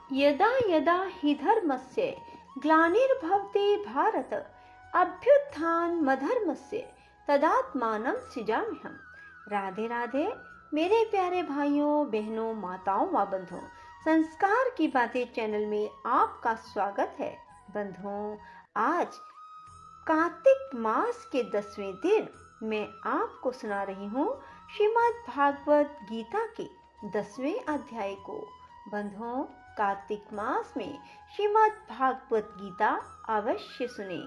यदा यदा हि धर्मस्य ग्लानिर्भवति भारत अभ्युत्थानमधर्मस्य तदात्मानं सृजाम्यहम्। राधे राधे मेरे प्यारे भाइयों बहनों माताओं व बंधुओं, संस्कार की बातें चैनल में आपका स्वागत है। बंधुओं, आज कार्तिक मास के 10वें दिन मैं आपको सुना रही हूँ श्रीमद् भागवत गीता के 10वें अध्याय को। बंधुओं, कार्तिक मास में श्रीमद् भागवत गीता अवश्य सुने।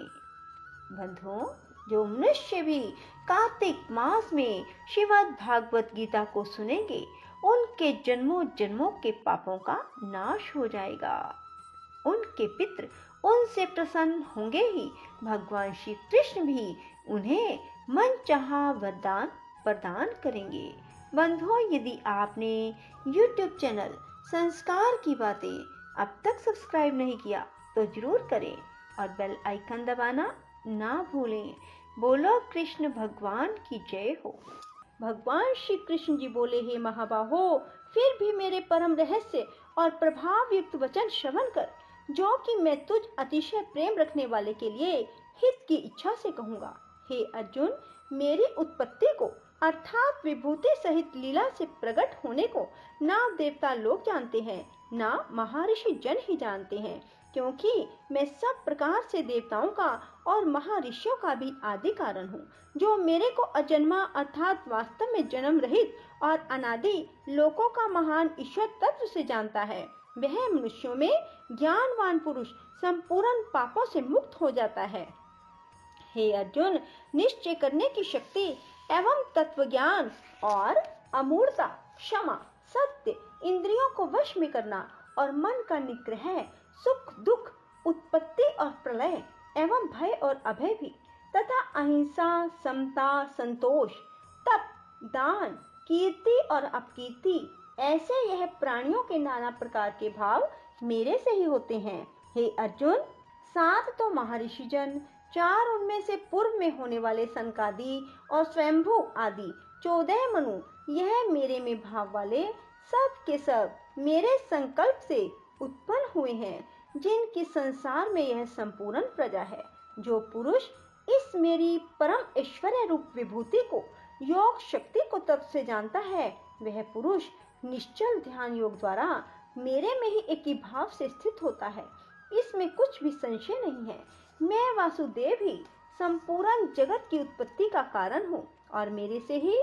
बंधुओं, जो मनुष्य भी कार्तिक मास में श्रीमद् भागवत गीता को सुनेंगे उनके जन्मों जन्मों के पापों का नाश हो जाएगा। उनके पितृ उनसे प्रसन्न होंगे ही भगवान श्री कृष्ण भी उन्हें मनचाहा वरदान प्रदान करेंगे। बंधुओं, यदि आपने YouTube चैनल संस्कार की बातें अब तक सब्सक्राइब नहीं किया तो जरूर करें और बेल आइकन दबाना ना भूलें। बोलो कृष्ण भगवान की जय हो। भगवान श्री कृष्ण जी बोले, हे महाबाहो, फिर भी मेरे परम रहस्य और प्रभाव युक्त वचन श्रवण कर, जो कि मैं तुझ अतिशय प्रेम रखने वाले के लिए हित की इच्छा से कहूँगा। हे अर्जुन, मेरी उत्पत्ति को अर्थात विभूति सहित लीला से प्रकट होने को ना देवता लोग जानते हैं, ना महर्षि जन ही जानते हैं, क्योंकि मैं सब प्रकार से देवताओं का और महर्षियों का भी आदि कारण हूँ। जो मेरे को अजन्मा अर्थात वास्तव में जन्म रहित और अनादि लोकों का महान ईश्वर तत्व से जानता है, वह मनुष्यों में ज्ञानवान पुरुष संपूर्ण पापों से मुक्त हो जाता है। हे अर्जुन, निश्चय करने की शक्ति एवं तत्व ज्ञान और अमूर्तता, क्षमा, सत्य, इंद्रियों को वश में करना और मन का निग्रह, सुख दुख, उत्पत्ति और प्रलय एवं भय और अभय भी, तथा अहिंसा, समता, संतोष, तप, दान, कीर्ति और अपकीर्ति, ऐसे यह प्राणियों के नाना प्रकार के भाव मेरे से ही होते हैं। हे अर्जुन, 7 तो महर्षि जन, 4 उनमें से पूर्व में होने वाले सनकादि और स्वयंभू आदि 14 मनु, यह मेरे में भाव वाले सब के सब मेरे संकल्प से उत्पन्न हुए हैं, जिनकी संसार में यह संपूर्ण प्रजा है। जो पुरुष इस मेरी परम ऐश्वर्य रूप विभूति को योग शक्ति को तत्व से जानता है, वह पुरुष निश्चल ध्यान योग द्वारा मेरे में ही एक ही भाव से स्थित होता है। इसमें कुछ भी संशय नहीं है। मैं वासुदेव ही संपूर्ण जगत की उत्पत्ति का कारण हूँ और मेरे से ही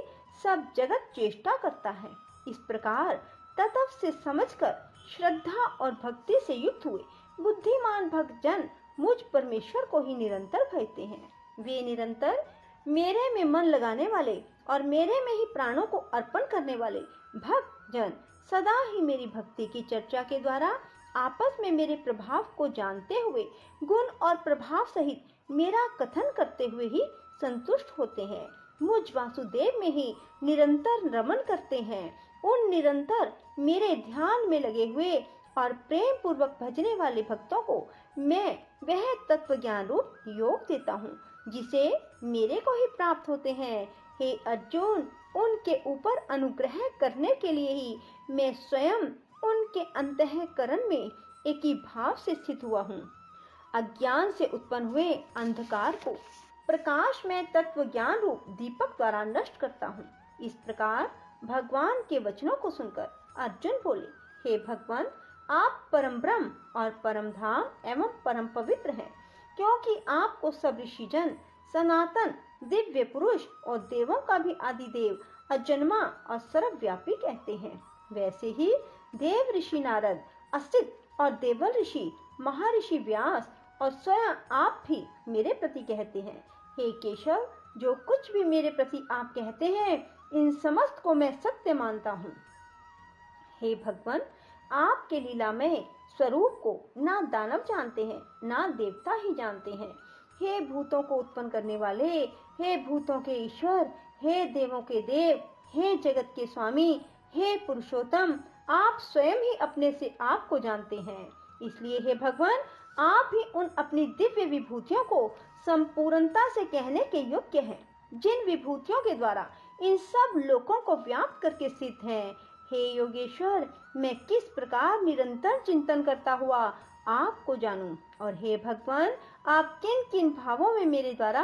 सब जगत चेष्टा करता है। इस प्रकार तत्व से समझकर श्रद्धा और भक्ति से युक्त हुए बुद्धिमान भक्त जन मुझ परमेश्वर को ही निरंतर भजते हैं। वे निरंतर मेरे में मन लगाने वाले और मेरे में ही प्राणों को अर्पण करने वाले भक्त जन सदा ही मेरी भक्ति की चर्चा के द्वारा आपस में मेरे प्रभाव को जानते हुए गुण और प्रभाव सहित मेरा कथन करते हुए ही संतुष्ट होते हैं। मुझ वासुदेव में ही निरंतर रमन करते हैं। उन निरंतर मेरे ध्यान में लगे हुए और प्रेम पूर्वक भजने वाले भक्तों को मैं वह तत्व ज्ञान रूप योग देता हूँ, जिसे मेरे को ही प्राप्त होते हैं। हे अर्जुन, उनके ऊपर अनुग्रह करने के लिए ही मैं स्वयं उनके अंतःकरण में एक ही भाव से स्थित हुआ हूँ। अज्ञान से उत्पन्न हुए अंधकार को प्रकाश में तत्व ज्ञान रूप दीपक द्वारा नष्ट करता हूँ। इस प्रकार भगवान के वचनों को सुनकर अर्जुन बोले, हे भगवान, आप परम ब्रह्म और परम धाम एवं परम पवित्र हैं, क्योंकि आपको सब ऋषिजन सनातन दिव्य पुरुष और देवों का भी आदि देव, अजन्मा और सर्वव्यापी कहते हैं। वैसे ही देव ऋषि नारद, असित और देवल ऋषि महर्षि व्यास और स्वयं आप भी मेरे प्रति कहते हैं। हे केशव, जो कुछ भी मेरे प्रति आप कहते हैं, इन समस्त को मैं सत्य मानता हूँ। हे भगवान, आपके लीलामय स्वरूप को ना दानव जानते हैं, ना देवता ही जानते हैं। हे भूतों को उत्पन्न करने वाले, हे भूतों के ईश्वर, हे देवों के देव, हे जगत के स्वामी, हे पुरुषोत्तम, आप स्वयं ही अपने से आप को जानते हैं। इसलिए हे भगवान, आप ही उन अपनी दिव्य विभूतियों को संपूर्णता से कहने के योग्य हैं, जिन विभूतियों के द्वारा इन सब लोकों को व्याप्त करके स्थित हैं। हे योगेश्वर, मैं किस प्रकार निरंतर चिंतन करता हुआ आपको जानूं, और हे भगवान, आप किन किन भावों में मेरे द्वारा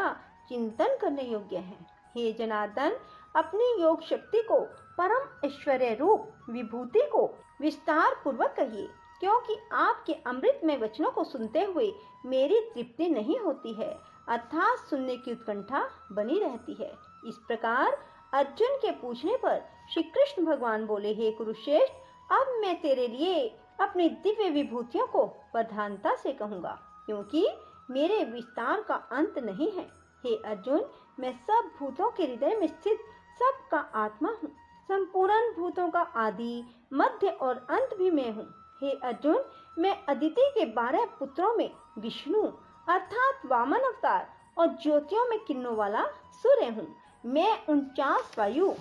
चिंतन करने योग्य हैं। हे जनार्दन, अपनी योग शक्ति को, परम ऐश्वर्य रूप विभूति को विस्तार पूर्वक कहिए, क्योंकि आपके अमृतमय वचनों को सुनते हुए मेरी तृप्ति नहीं होती है, अर्थात सुनने की उत्कंठा बनी रहती है। इस प्रकार अर्जुन के पूछने पर श्री कृष्ण भगवान बोले, हे कुरुश्रेष्ठ, अब मैं तेरे लिए अपनी दिव्य विभूतियों को प्रधानता से कहूँगा, क्योंकि मेरे विस्तार का अंत नहीं है। हे अर्जुन, मैं सब भूतों के हृदय में स्थित सबका आत्मा हूँ। संपूर्ण भूतों का आदि, मध्य और अंत भी मैं हूँ। हे अर्जुन, मैं अदिति के 12 पुत्रों में विष्णु अर्थात वामन अवतार और ज्योतियों में किरणों वाला सूर्य हूँ। मैं 49 वायु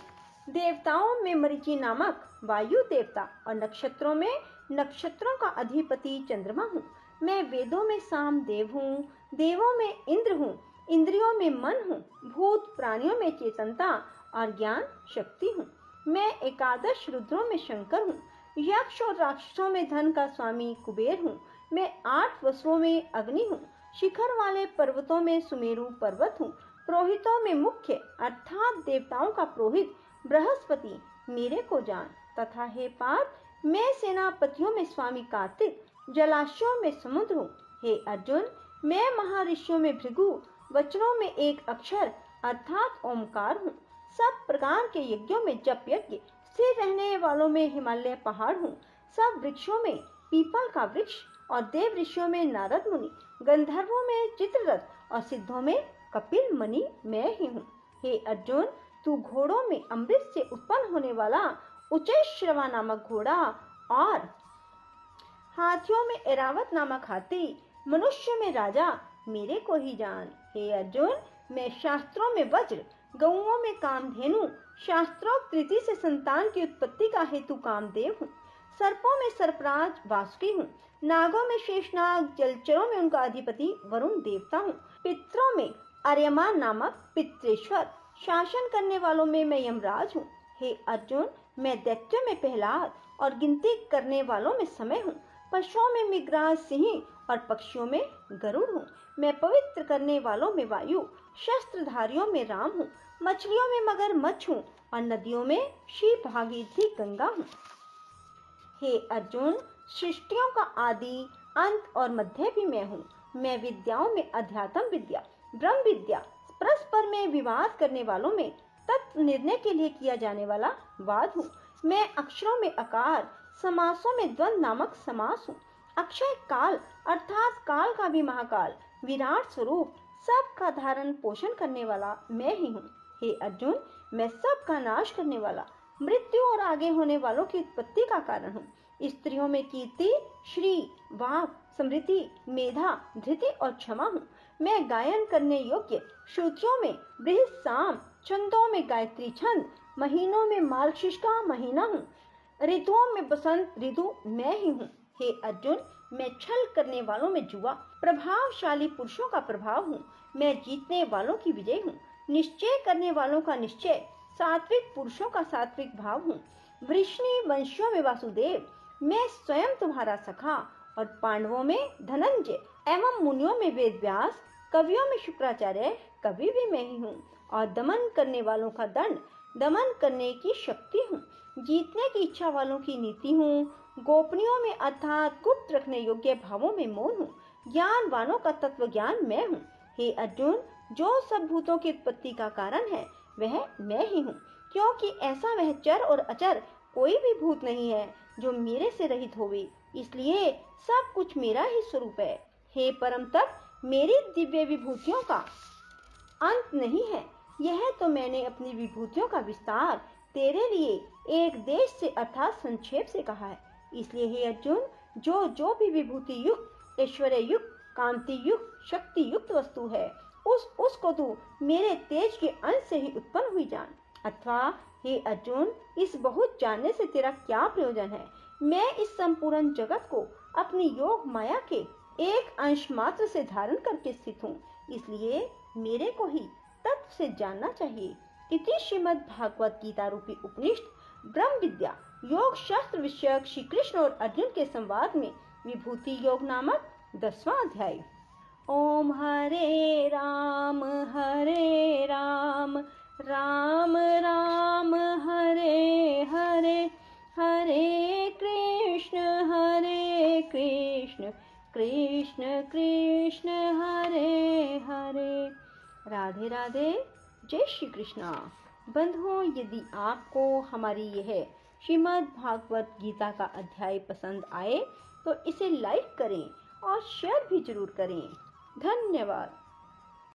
देवताओं में मरीचि नामक वायु देवता और नक्षत्रों में नक्षत्रों का अधिपति चंद्रमा हूँ। मैं वेदों में साम देव हूँ, देवों में इंद्र हूँ, इंद्रियों में मन हूँ, भूत प्राणियों में चेतनता और ज्ञान शक्ति हूँ। मैं 11 रुद्रों में शंकर हूँ, यक्ष और राक्षसों में धन का स्वामी कुबेर हूँ। मैं 8 वसुओं में अग्नि हूँ, शिखर वाले पर्वतों में सुमेरु पर्वत हूँ, पुरोहितों में मुख्य अर्थात देवताओं का पुरोहित बृहस्पति मेरे को जान। तथा हे पार्थ, मैं सेनापतियों में स्वामी कार्तिक, जलाशयों में समुद्र हूँ। हे अर्जुन, मैं महर्षियों में भृगु, वचनों में एक अक्षर अर्थात ओमकार हूँ। सब प्रकार के यज्ञों में जप यज्ञ, स्थिर रहने वालों में हिमालय पहाड़ हूँ। सब वृक्षों में पीपल का वृक्ष और देव ऋषियों में नारद मुनि, गंधर्वों में चित्ररथ और सिद्धों में कपिल मुनि मैं ही हूँ। हे अर्जुन, तू घोड़ों में अमृत से उत्पन्न होने वाला उच्चैश्रवा नामक घोड़ा और हाथियों में ऐरावत नामक हाथी, मनुष्य में राजा मेरे को ही जान। हे अर्जुन, मैं शास्त्रों में वज्र, गौओं में कामधेनु, शास्त्रोक्त रीति से संतान की उत्पत्ति का हेतु कामदेव हूँ। सर्पों में सर्पराज वासुकी हूँ, नागों में शेषनाग, जलचरों में उनका अधिपति वरुण देवता हूँ, पितरों में आर्यमान नामक पितृश्वर, शासन करने वालों में मैं यमराज हूँ। हे अर्जुन, मैं दैत्यों में प्रहलाद और गिनती करने वालों में समय हूँ, पशुओं में मृगराज सिंह और पक्षियों में गरुड़ हूँ। मैं पवित्र करने वालों में वायु, शस्त्रधारियों में राम हूँ, मछलियों में मगरमच्छ हूँ और नदियों में शिव भागीरथी गंगा हूँ। हे अर्जुन, सृष्टियों का आदि, अंत और मध्य भी मैं हूँ। मैं विद्याओं में अध्यात्म विद्या, ब्रह्म विद्या, परस्पर में विवाद करने वालों में तत्व निर्णय के लिए किया जाने वाला वाद हूँ। मैं अक्षरों में अकार, समासों में द्वंद नामक समास हूँ। अक्षय काल अर्थात काल का भी महाकाल, विराट स्वरूप, सबका धारण पोषण करने वाला मैं ही हूँ। हे अर्जुन, मैं सबका नाश करने वाला, मृत्यु और आगे होने वालों की उत्पत्ति का कारण हूँ। स्त्रियों में कीर्ति, श्री, वाक, समृद्धि, मेधा, धृति और क्षमा हूँ। मैं गायन करने योग्य श्रुतियों में बृहत साम, छंदों में गायत्री छंद, महीनों में मार्गशीर्ष का महीना हूँ, ऋतुओं में बसंत ऋतु मैं ही हूँ। हे अर्जुन, मैं छल करने वालों में जुआ, प्रभावशाली पुरुषों का प्रभाव हूँ। मैं जीतने वालों की विजय हूँ, निश्चय करने वालों का निश्चय, सात्विक पुरुषों का सात्विक भाव हूँ। वृष्णि वंशियों में वासुदेव, मैं स्वयं तुम्हारा सखा और पांडवों में धनंजय एवं मुनियों में वेद व्यास, कवियों में शुक्राचार्य कवि भी मैं ही हूँ और दमन करने वालों का दंड, दमन करने की शक्ति हूँ। जीतने की इच्छा वालों की नीति हूँ। गोपनीयों में अर्थात गुप्त रखने योग्य भावों में मौन हूँ। ज्ञानवानों का तत्व ज्ञान मैं हूँ। हे अर्जुन, जो सब भूतों की उत्पत्ति का कारण है वह मैं ही हूँ, क्योंकि ऐसा वह चर और अचर कोई भी भूत नहीं है जो मेरे से रहित होवे, इसलिए सब कुछ मेरा ही स्वरूप है। हे परम तप, मेरी दिव्य विभूतियों का अंत नहीं है। यह तो मैंने अपनी विभूतियों का विस्तार तेरे लिए एक देश से अर्थात संक्षेप से कहा है। इसलिए हे अर्जुन, जो भी विभूति युक्त, ऐश्वर्य युक्त, कांति युक्त, शक्ति युक्त वस्तु है, उसको तू मेरे तेज के अंश से ही उत्पन्न हुई जान। अथवा हे अर्जुन, इस बहुत जानने से तेरा क्या प्रयोजन है? मैं इस संपूर्ण जगत को अपनी योग माया के एक अंश मात्र से धारण करके स्थित हूँ, इसलिए मेरे को ही तत्व से जानना चाहिए। इति श्रीमद् भागवत गीता रूपी उपनिषद ब्रह्म विद्या योग शास्त्र विषयक श्री कृष्ण और अर्जुन के संवाद में विभूति योग नामक 10वां अध्याय। ओम हरे राम राम राम हरे हरे, हरे कृष्ण कृष्ण कृष्ण हरे हरे। राधे राधे, जय श्री कृष्णा। बंधुओं, यदि आपको हमारी यह श्रीमद् भागवत गीता का अध्याय पसंद आए तो इसे लाइक करें और शेयर भी जरूर करें। धन्यवाद।